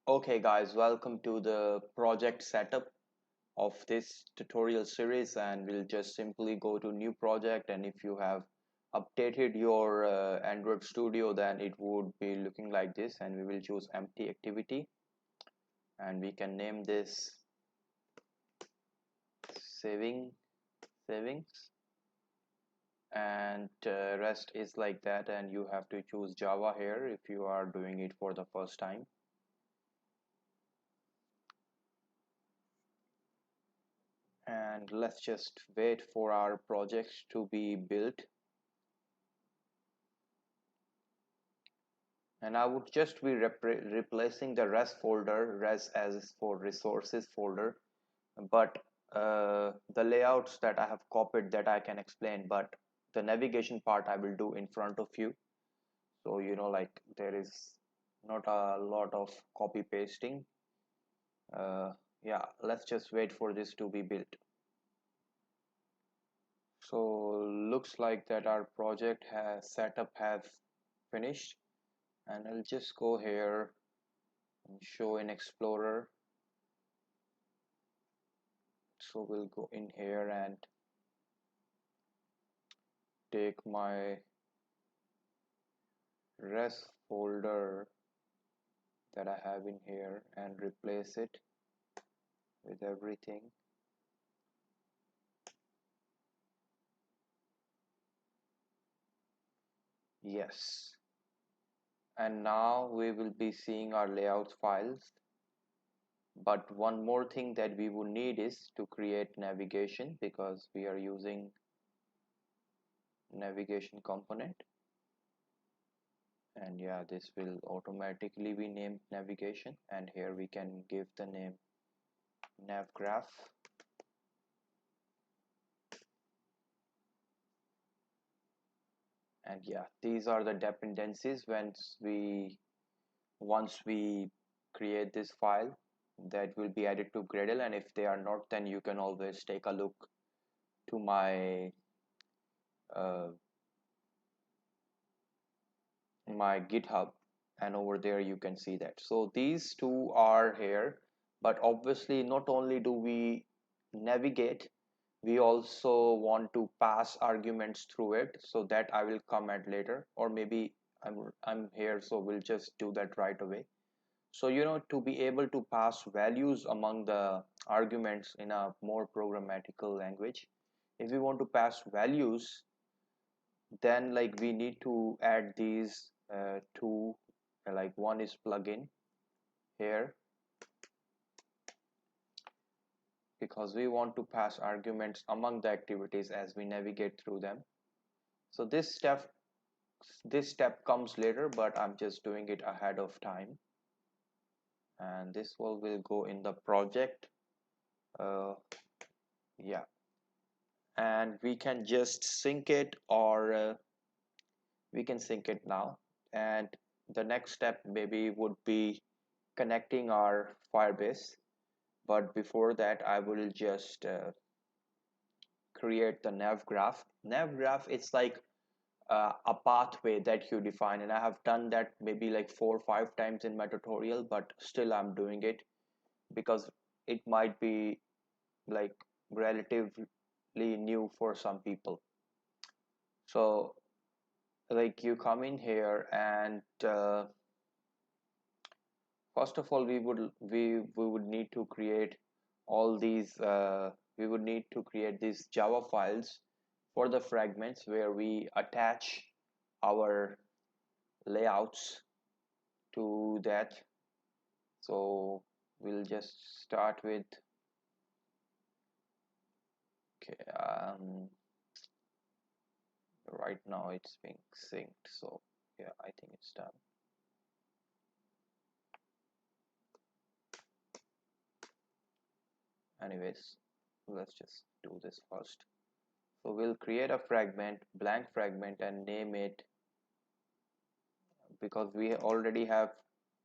Okay guys, welcome to the project setup of this tutorial series, and we'll just simply go to new project. And if you have updated your Android Studio, then it would be looking like this, and we will choose empty activity and we can name this saving savings, and rest is like that, and you have to choose Java here if you are doing it for the first time. And let's just wait for our project to be built. And I would just be replacing the res folder, res as for resources folder, but the layouts that I have copied, that I can explain, but the navigation part I will do in front of you. So like there is not a lot of copy pasting. Yeah, let's just wait for this to be built. So looks like that our project has setup has finished, and I'll just go here and show in Explorer. So we'll go in here and take my res folder that I have in here and replace it with everything. Yes, and now we will be seeing our layout files, but one more thing that we would need is to create navigation, because we are using navigation component. And yeah, this will automatically be named navigation, and here we can give the name Nav Graph. And yeah, these are the dependencies once we create this file, that will be added to Gradle. And if they are not, then you can always take a look to uh, my GitHub, and over there you can see that. So these two are here, but obviously not only do we navigate, we also want to pass arguments through it, so that I will come at later, or maybe I'm here, so we'll just do that right away. So to be able to pass values among the arguments in a more programmatical language, if we want to pass values, then like we need to add these two, like one is plugin here, because we want to pass arguments among the activities as we navigate through them. So this step comes later, but I'm just doing it ahead of time. And this will go in the project. Yeah, and we can just sync it, or we can sync it now. And the next step maybe would be connecting our Firebase. But before that, I will just create the nav graph. Nav graph, it's like a pathway that you define, and I have done that maybe like 4 or 5 times in my tutorial, but still I'm doing it because it might be like relatively new for some people. So like you come in here, and first of all we would need to create all these we would need to create these Java files for the fragments, where we attach our layouts to that. So we'll just start with, okay, right now it's being synced, so yeah, I think it's done. Anyways, let's just do this first. So we'll create a fragment, blank fragment, and name it, because we already have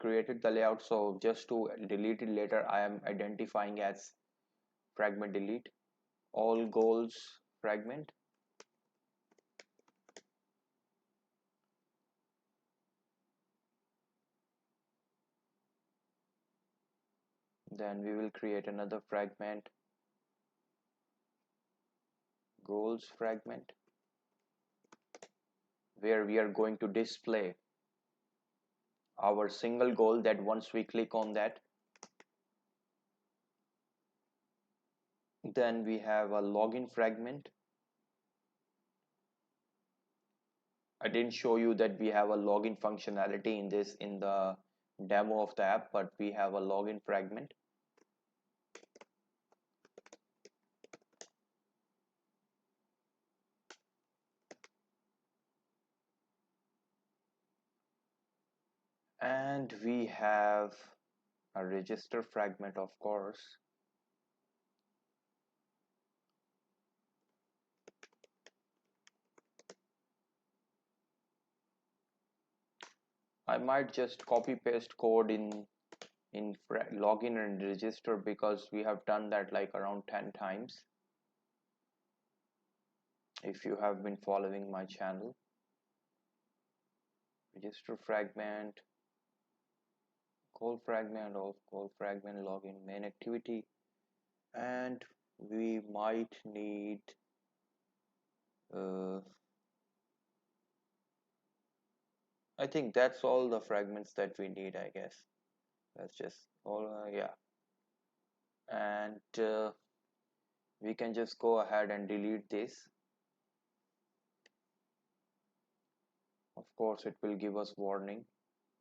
created the layout, so just to delete it later, I am identifying as fragment delete all goals fragment. Then we will create another fragment, goals fragment, where we are going to display our single goal that once we click on that. Then we have a login fragment. I didn't show you that we have a login functionality in the demo of the app, but we have a login fragment. And we have a register fragment, of course. I might just copy paste code in login and register, because we have done that like around 10 times if you have been following my channel. Register fragment, call fragment, of call fragment, login, main activity, and we might need I think that's all the fragments that we need, I guess. That's just all, yeah. And we can just go ahead and delete this. Of course, it will give us warning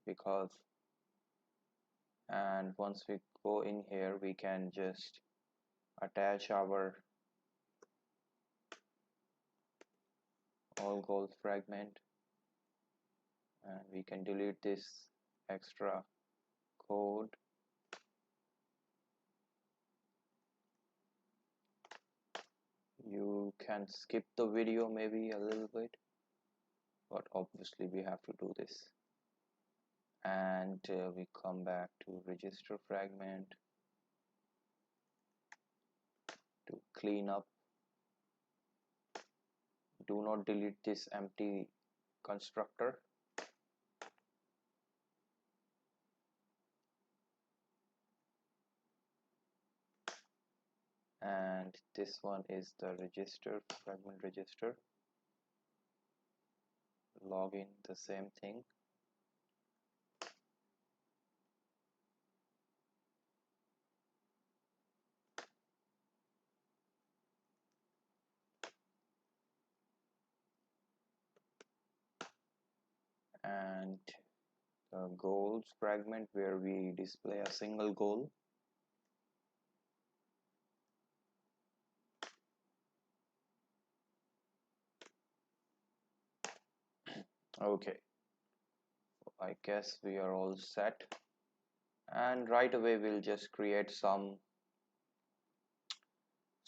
because, and once we go in here, we can just attach our all goals fragment, and we can delete this extra code. You can skip the video maybe a little bit, but obviously we have to do this. And we come back to register fragment to clean up. Do not delete this empty constructor. And this one is the register fragment register. Login, the same thing. And the goals fragment, where we display a single goal. Okay, I guess we are all set. And right away we'll just create some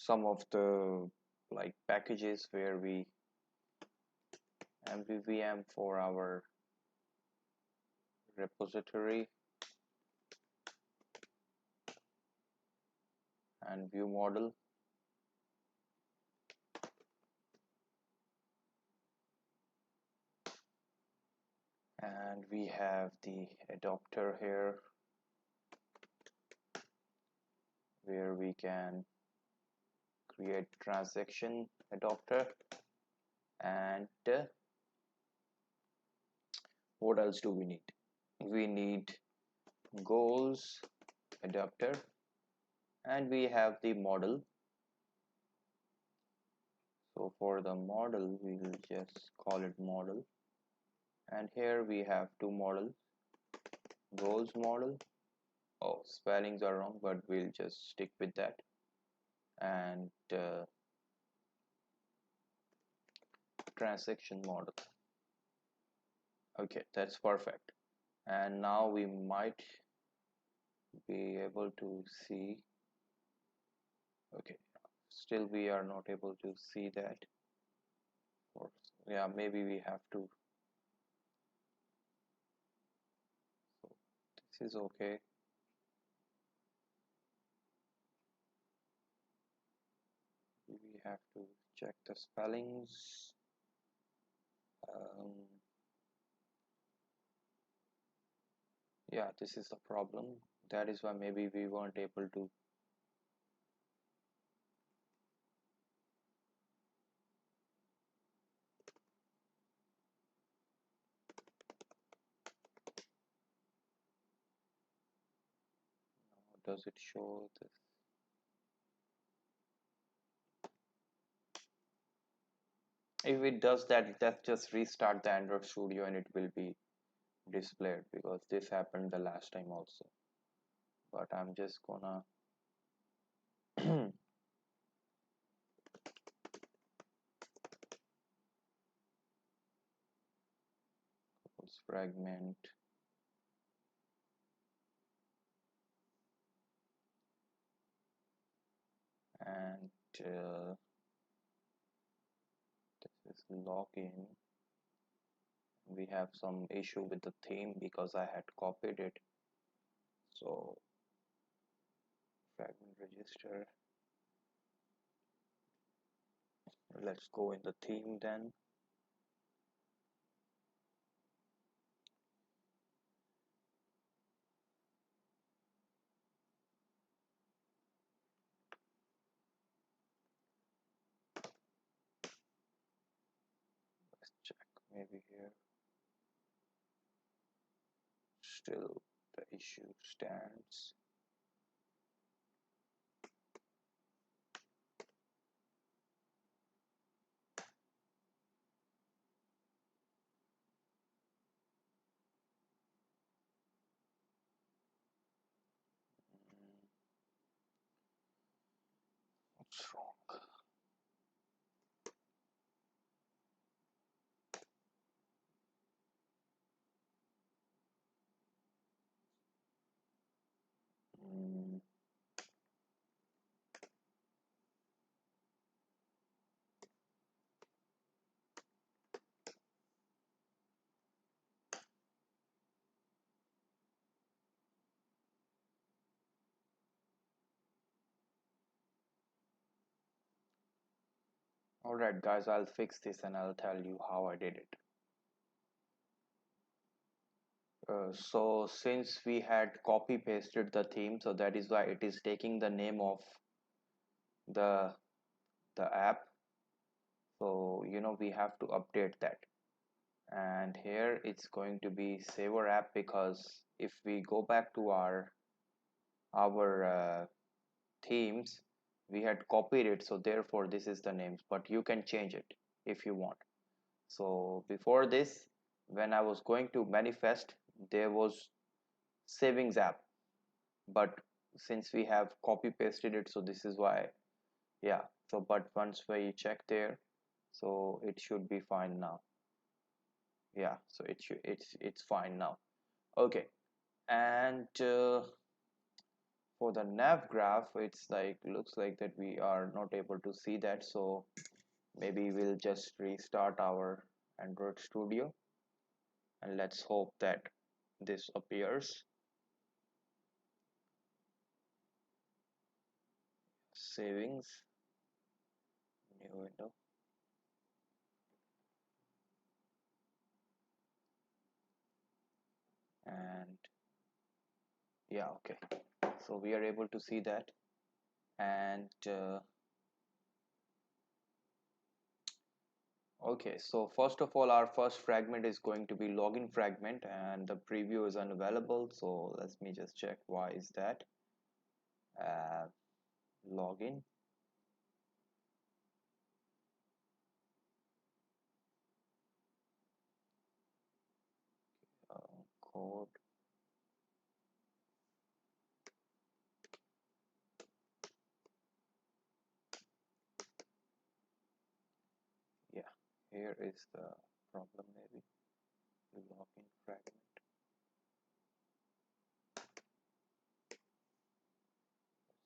of the like packages where we MVVM for our repository and view model. And we have the adapter here where we can create transaction adapter. And what else do we need? We need goals adapter, and we have the model. So for the model, we will just call it model, and here we have two models, goals model. Oh, spellings are wrong, but we'll just stick with that. And transaction model. Okay, that's perfect. And now we might be able to see. Okay, still we are not able to see that. Or yeah, maybe we have to. So this is okay. We have to check the spellings. Yeah, this is the problem. That is why maybe we weren't able to. Does it show this? If it does that, let's just restart the Android Studio and it will be displayed, because this happened the last time also. But I'm just gonna fragment, and this is login. We have some issue with the theme because I had copied it. So fragment register. Let's go in the theme then. Let's check maybe here. Still the issue stands. What's wrong? Mm, Alright guys, I'll fix this and I'll tell you how I did it. So since we had copy pasted the theme, so that is why it is taking the name of the app. So we have to update that, and here it's going to be saver app, because if we go back to our themes, we had copied it, so therefore this is the names, but you can change it if you want. So before this, when I was going to manifest, there was SavingsApp, but since we have copy pasted it, so this is why. Yeah, so but once we check there, so it should be fine now. Yeah, so it's fine now. Okay, and for the nav graph, it's like looks like that we are not able to see that, so maybe we'll just restart our Android Studio and let's hope that this appears. Savings, new window, and yeah, okay, so we are able to see that. And okay, so first of all, our first fragment is going to be login fragment, and the preview is unavailable. So let me just check why is that. uh, Login, code, yeah, here is the problem, maybe login fragment.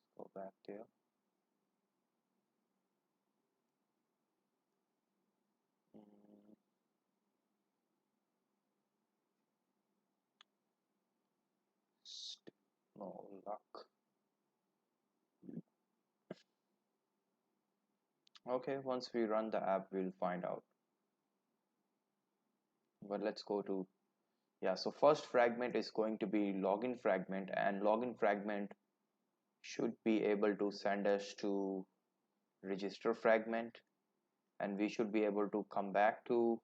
Let's go back there. Mm, no luck. Okay, once we run the app, we'll find out. But let's go to Yeah, so first fragment is going to be login fragment, and login fragment should be able to send us to register fragment, and we should be able to come back to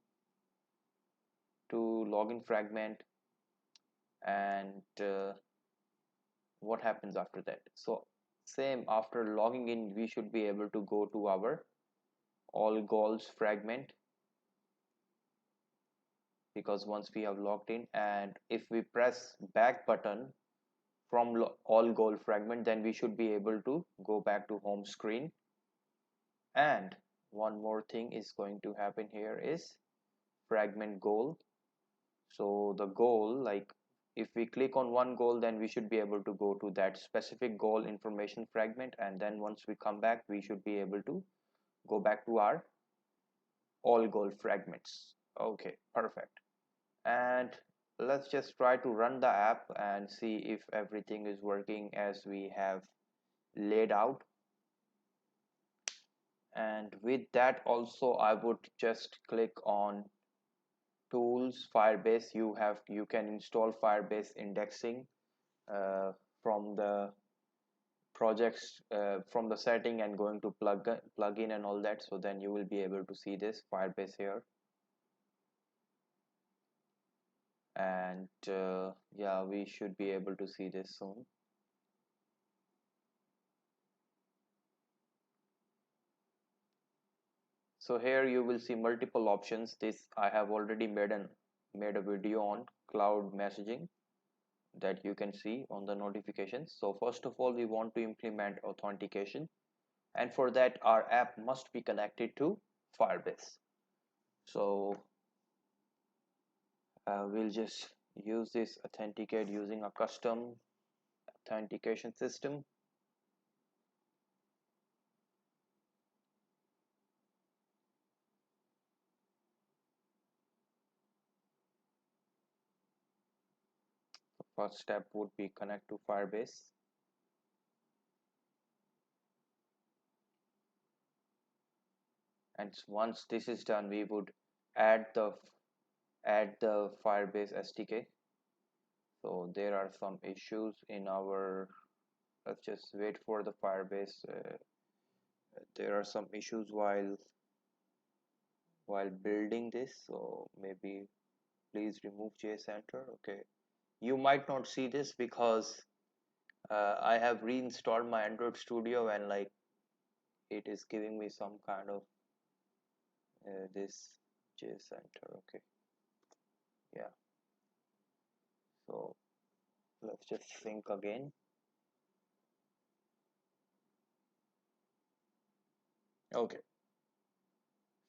login fragment. And what happens after that? So same, after logging in we should be able to go to our all goals fragment, because once we have logged in, and if we press back button from all goal fragment, then we should be able to go back to home screen. And one more thing is going to happen here is fragment goal. So the goal, like if we click on one goal, then we should be able to go to that specific goal information fragment, and then once we come back we should be able to go back to our all goal fragments. Okay, perfect. And let's just try to run the app and see if everything is working as we have laid out. And with that also, I would just click on tools, Firebase. You can install Firebase indexing uh, from the projects, from the setting, and going to plugin and all that. So then you will be able to see this Firebase here. And yeah, we should be able to see this soon. So here you will see multiple options. This I have already made a video on cloud messaging that you can see on the notifications. So first of all, we want to implement authentication, and for that our app must be connected to Firebase. So we'll just use this authenticate using a custom authentication system. First step would be connect to Firebase. And once this is done, we would add the Firebase SDK. So there are some issues in our, let's just wait for the Firebase. There are some issues while building this, so maybe please remove JCenter. Okay, you might not see this because I have reinstalled my Android Studio, and like it is giving me some kind of this JCenter. Okay, yeah, so let's just sync again. Okay,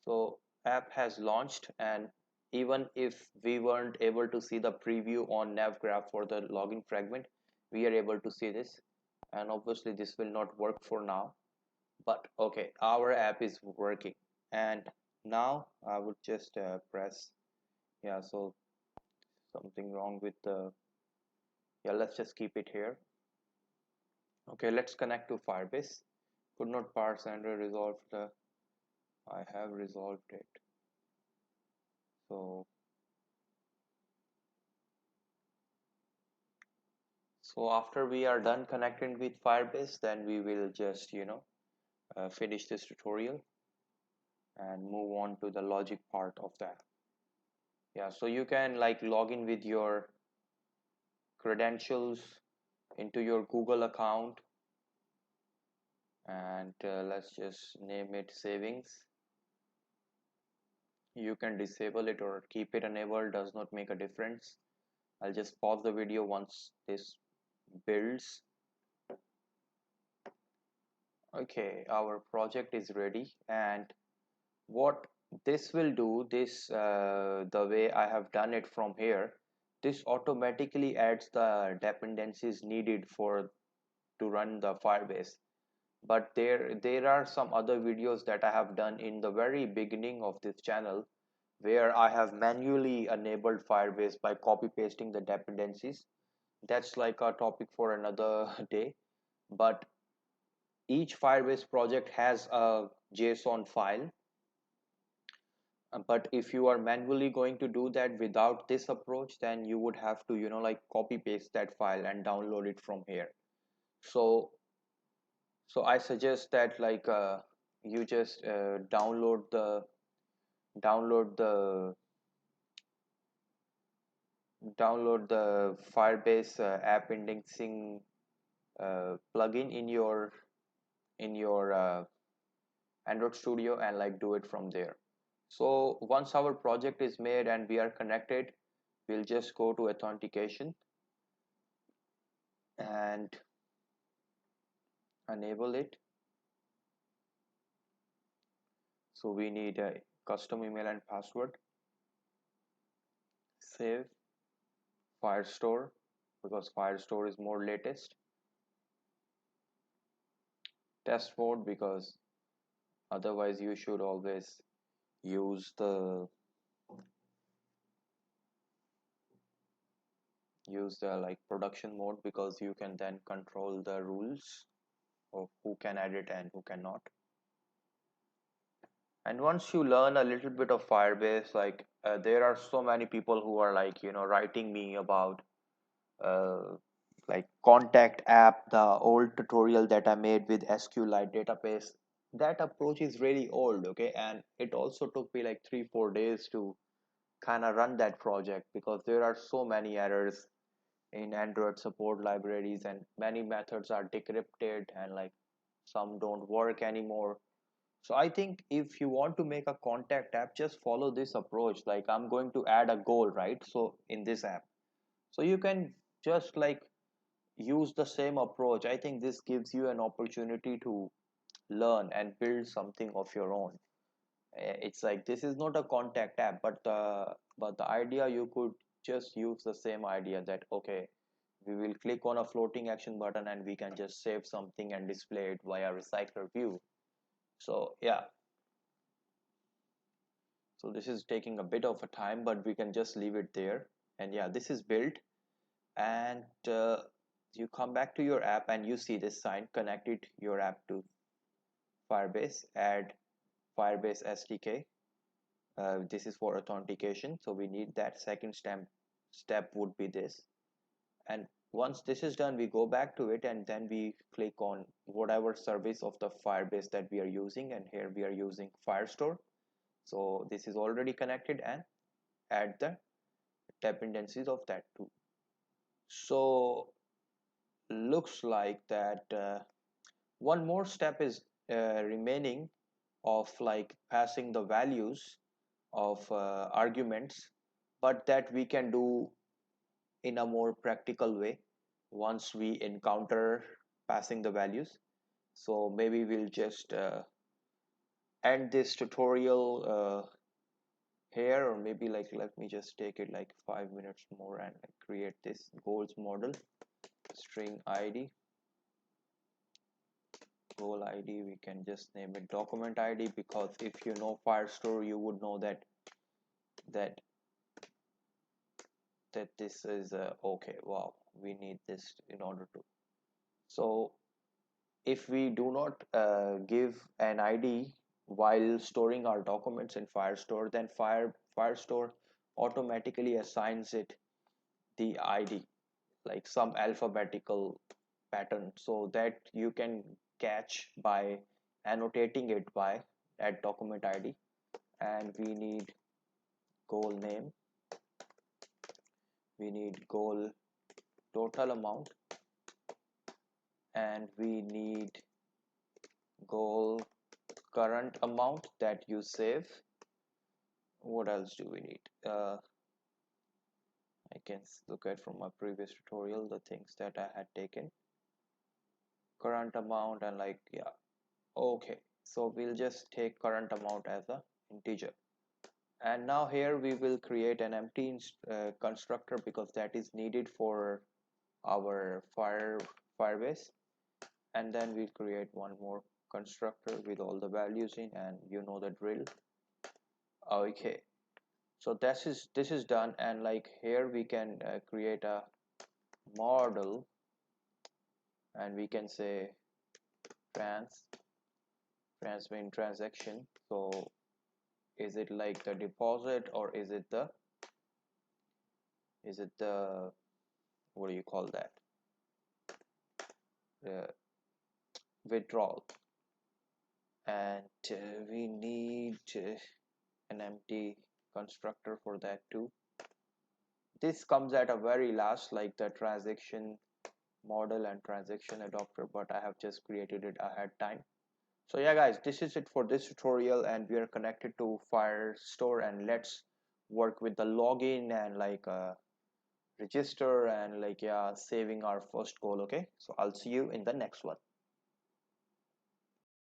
so app has launched, and even if we weren't able to see the preview on Nav Graph for the login fragment, we are able to see this. And obviously this will not work for now, but okay, our app is working. And now I would just press, yeah, so something wrong with the, yeah, let's just keep it here. Okay, let's connect to Firebase. Could not parse and resolve the, I have resolved it. So after we are done connecting with Firebase, then we will just, finish this tutorial and move on to the logic part of that. Yeah, so you can like log in with your credentials into your Google account, and let's just name it savings. You can disable it or keep it enabled, does not make a difference. I'll just pause the video once this builds. Okay, our project is ready, and what this will do, this the way I have done it from here, this automatically adds the dependencies needed for to run the Firebase. But there are some other videos that I have done in the very beginning of this channel where I have manually enabled Firebase by copy pasting the dependencies. That's like a topic for another day. But each Firebase project has a JSON file, But if you are manually going to do that without this approach, then you would have to, you know, like copy paste that file and download it from here. So I suggest that like you just download the download the Firebase app indexing plugin in your Android Studio, and like do it from there. So once our project is made and we are connected, we'll just go to authentication and enable it. So we need a custom email and password. Save Firestore, because Firestore is more latest. Test mode, because otherwise you should always use the like production mode, because you can then control the rules of who can edit and who cannot. And once you learn a little bit of Firebase, like there are so many people who are like, you know, writing me about uh, like contact app, the old tutorial that I made with SQLite database. That approach is really old, okay, and it also took me like 3-4 days to kind of run that project, because there are so many errors in Android support libraries, and many methods are decrypted, and like some don't work anymore. So I think if you want to make a contact app, just follow this approach. Like I'm going to add a goal, right? So in this app, so you can just like use the same approach. I think this gives you an opportunity to learn and build something of your own. It's like this is not a contact app, but the idea, you could just use the same idea that okay, we will click on a floating action button and we can just save something and display it via recycler view. So yeah, so this is taking a bit of a time, but we can just leave it there. And yeah, this is built, and you come back to your app and you see this sign, connected your app to Firebase, add Firebase Sdk. This is for authentication, so we need that. Second step would be this. And once this is done, we go back to it and then we click on whatever service of the Firebase that we are using, and here we are using Firestore. So this is already connected, and add the dependencies of that too. So looks like that one more step is remaining, of like passing the values of arguments, but that we can do in a more practical way once we encounter passing the values. So maybe we'll just end this tutorial here, or maybe like let me just take it like 5 minutes more and like create this goals model. String id, goal id, we can just name it document id, because if you know Firestore, you would know that that this is okay. Wow, we need this in order to. So if we do not give an id while storing our documents in Firestore, then Firestore automatically assigns it the id, like some alphabetical pattern, so that you can catch by annotating it by at document id. And we need goal name, we need goal total amount, and we need goal current amount that you save. What else do we need? I can look at from my previous tutorial the things that I had taken. Current amount, and like yeah, okay, so we'll just take current amount as a integer. And now here we will create an empty constructor, because that is needed for our Firebase. And then we'll create one more constructor with all the values in, and you know the drill. Okay, so this is done, and like here we can create a model, and we can say trans main transaction. So Is it like the deposit, or is it the what do you call that, uh, withdrawal? And we need an empty constructor for that too. This comes at a very last, like the transaction model and transaction adapter, but I have just created it ahead time. So yeah guys, this is it for this tutorial, and we are connected to Firestore, and let's work with the login and like register and like, yeah, saving our first goal. Okay, so I'll see you in the next one.